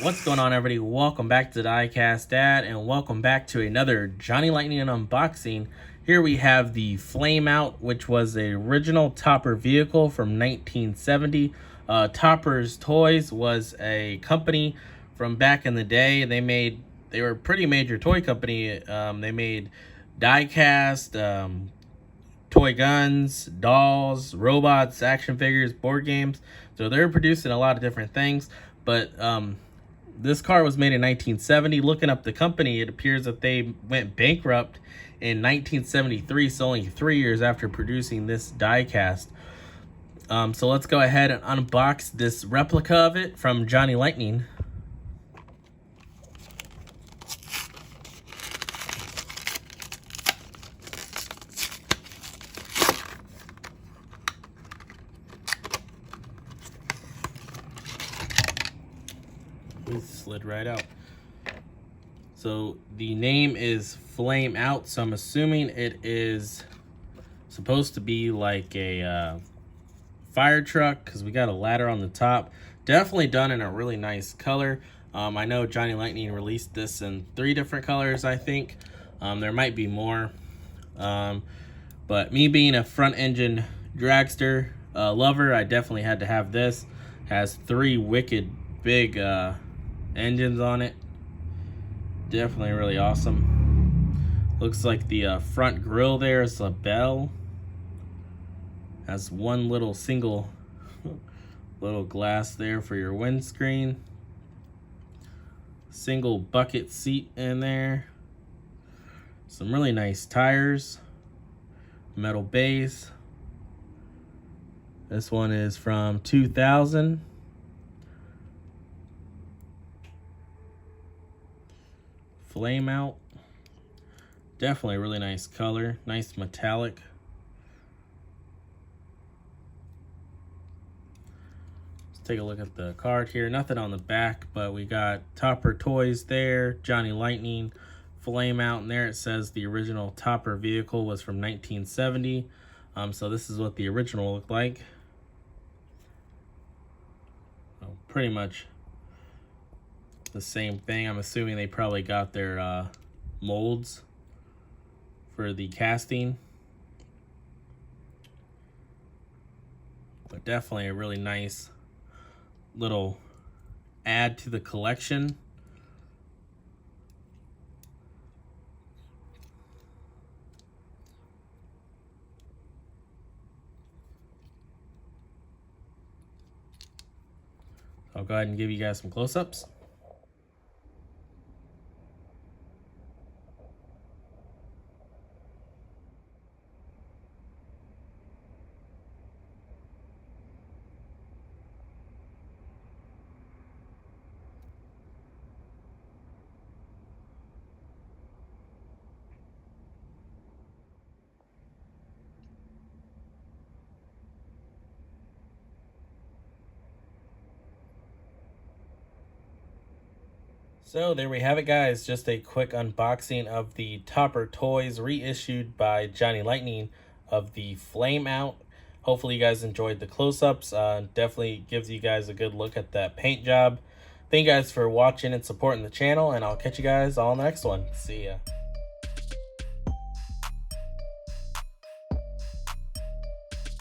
What's going on, everybody? Welcome back to the Diecast Dad, and welcome back to another Johnny Lightning unboxing. Here we have the Flame Out, which was the original Topper vehicle from 1970. Topper's Toys was a company from back in the day. They were a pretty major toy company. They made diecast, toy guns, dolls, robots, action figures, board games. So they're producing a lot of different things. But this car was made in 1970. Looking up the company, it appears that they went bankrupt in 1973, so only 3 years after producing this diecast. So let's go ahead and unbox this replica of it from Johnny Lightning. It slid right out. So the name is Flame Out, so I'm assuming it is supposed to be like a fire truck, because we got a ladder on the top. Definitely done in a really nice color. I know Johnny Lightning released this in 3 different colors, I think. There might be more. But me being a front engine dragster lover, I definitely had to have this. It has 3 wicked big engines on it. Definitely really awesome. Looks like the front grille there is a bell. Has one little single little glass there for your windscreen. Single bucket seat in there. Some really nice tires. Metal base. This one is from 2000. Flame Out. Definitely a really nice color. Nice metallic. Let's take a look at the card here. Nothing on the back, but we got Topper Toys there. Johnny Lightning. Flame Out. And there it says the original Topper vehicle was from 1970. So this is what the original looked like. Pretty much the same thing. I'm assuming they probably got their molds for the casting. But definitely a really nice little add to the collection. I'll go ahead and give you guys some close-ups. So there we have it, guys. Just a quick unboxing of the Topper Toys reissued by Johnny Lightning of the Flame Out. Hopefully you guys enjoyed the close-ups. Definitely gives you guys a good look at that paint job. Thank you guys for watching and supporting the channel, and I'll catch you guys all in the next one. See ya.